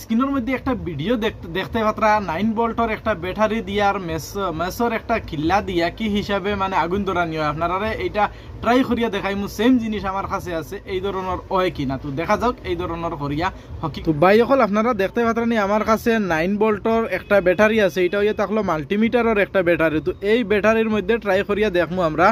স্ক্রিনের মধ্যে একটা ভিডিও দেখতে পাত্রা 9 ভোল্টের একটা ব্যাটারি দিয়ার মেসর একটা কিল্লা দিয়া কি হিসাবে মানে আগুন ধরানি হয় আপনারা এটা ট্রাই করিয়া দেখাইমু। সেম জিনিস আমার কাছে আছে, এই ধরনের হয় কিনা তো দেখা যাক এই ধরনের করিয়া হকি। তো ভাই সকল আপনারা দেখতে পাত্রানি আমার কাছে 9 ভোল্টের একটা ব্যাটারি আছে, এটা হইয়া থাকলো মাল্টিমিটারের একটা ব্যাটারি। তো এই ব্যাটারির মধ্যে ট্রাই করিয়া দেখমু আমরা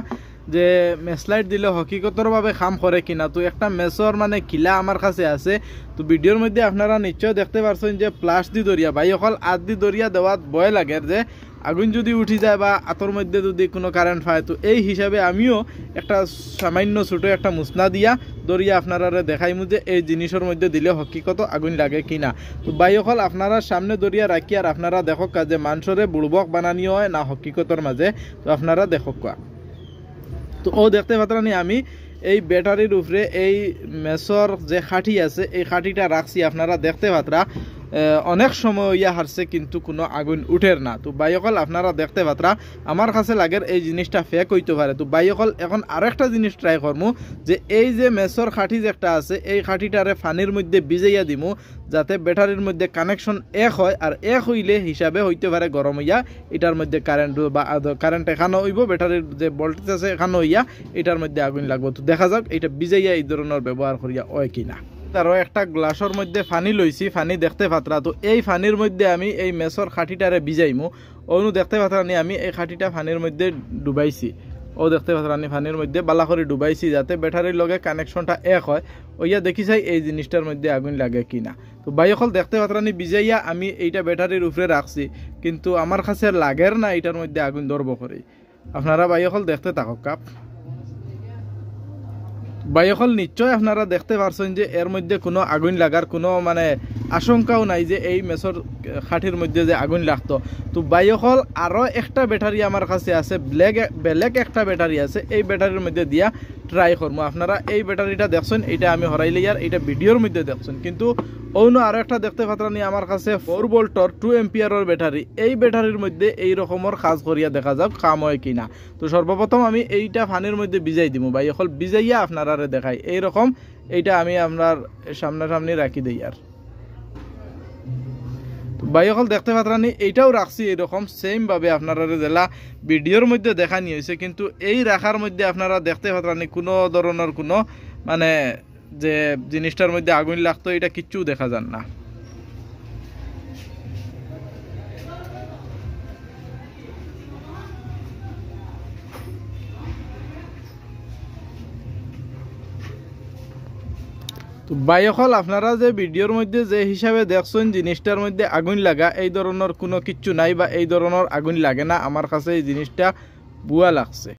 যে মেসলাইট দিলে হকিকতরভাবে কাম করে কিনা। তো একটা মেসর মানে কিলা আমার কাছে আছে। তো ভিডিওর মধ্যে আপনারা নিশ্চয় দেখতে পারছেন যে প্লাস দি দরিয়া ভাই অকল আত দি দরিয়া দেওয়াত ভয় লাগে যে আগুন যদি উঠি যায় বা আতর মধ্যে যদি কোনো কারেন্ট পায়। তো এই হিসাবে আমিও একটা সামান্য ছোটো একটা মুসনা দিয়া দরিয়া আপনারা দেখাইমু যে এই জিনিসের মধ্যে দিলে হকিকত আগুন লাগে কিনা। তো ভাই অকল আপনারা সামনে দরিয়া রাখি আর আপনারা দেখক যে মানুষরে বুড়বক বানানি হয় না হকিকতর মাঝে। তো আপনারা দেখক কোয়া। তো ও দেখতে পাত্রানি আমি এই ব্যাটারির উপরে এই মেসর যে খাঁটি আছে এই খাঁটিটা রাখছি। আপনারা দেখতে পাত্রা অনেক সময় ইয়া হারছে কিন্তু কোনো আগুন উঠের না। তো বাইকল আপনারা দেখতে পাত্রা আমার কাছে লাগের এই জিনিসটা ফেক হইতে পারে। তো বাইকল এখন আরেকটা জিনিস ট্রাই করমু যে এই যে মেসর খাঁটি যেটা আছে এই খাঁটিটারে পানির মধ্যে ভিজাইয়া দিমু যাতে ব্যাটারির মধ্যে কানেকশন এক হয়। আর এক হইলে হিসাবে হইতে পারে গরম হইয়া এটার মধ্যে কারেন্ট বা কারেন্ট এখানে হইব, ব্যাটারির যে ভোল্টেজ আছে এখানে হইয়া এটার মধ্যে আগুন লাগবে। তো দেখা যাক এটা ভিজাইয়া এই ধরনের ব্যবহার করিয়া হয় কিনা। আরও একটা গ্লাসের মধ্যে পানি লইছি, পানি দেখতে পাত্রা। তো এই পানির মধ্যে আমি এই মেসর খাঁটিটারে ভিজাইমু। অনু দেখতে পাত্রানি আমি এই খাঁটিটা পানির মধ্যে ডুবাইছি। ও দেখতে পাত্রানি পানির মধ্যে বালা করে ডুবাইছি যাতে ব্যাটারির লগে কানেকশনটা এক হয়। ওইয়া দেখি চাই এই জিনিসটার মধ্যে আগুন লাগে কিনা। তো বাইকল দেখতে পাত্রানি ভিজাইয়া আমি এইটা ব্যাটারির উপরে রাখছি কিন্তু আমার কাছে লাগের না এটার মধ্যে আগুন ধরব করে। আপনারা বাইকল দেখতে থাকক কাপ। বাইকল নিশ্চয় আপনারা দেখতে পারছেন যে এর মধ্যে কোনো আগুন লাগার কোনো মানে আশঙ্কাও নাই যে এই মেসর খাঁটির মধ্যে যে আগুন লাগতো। তো বাইকল আরও একটা ব্যাটারি আমার কাছে আছে, ব্ল্যাক একটা ব্যাটারি আছে, এই ব্যাটারির মধ্যে দিয়া ট্রাই করবো। আপনারা এই ব্যাটারিটা দেখছেন, এটা আমি হরাইলে আর এটা ভিডিওর মধ্যে দেখছেন। কিন্তু অন্য আরও একটা দেখতে পাত্রানি আমার কাছে 4 ভোল্টের 2 এম্পিয়ারের ব্যাটারি, এই ব্যাটারির মধ্যে এই রকমের কাজ করিয়া দেখা যাক কাম হয় কিনা। তো সর্বপ্রথম আমি এইটা পানির মধ্যে ভিজাই দিব, বাইকল ভিজাইয়া আপনারা দেখাই এইরকম। এইটা আমি আপনার সামনাসামনি রাখি দিই আর বাইকল দেখতে পাত্রানি এইটাও রাখছি এইরকম সেম ভাবে আপনারা জেলা ভিডিওর মধ্যে দেখানি হয়েছে। কিন্তু এই রাখার মধ্যে আপনারা দেখতে পাত্রানি কোনো ধরনের কোনো মানে যে জিনিসটার মধ্যে আগুন লাগতো এটা কিচ্ছু দেখা যান না। তো বাইকল আপনারা যে ভিডিওর মধ্যে যে হিসাবে দেখছেন জিনিসটার মধ্যে আগুন লাগা এই ধরনের কোনো কিচ্ছু নাই বা এই ধরনের আগুন লাগে না। আমার কাছে এই জিনিসটা বুয়া লাগছে।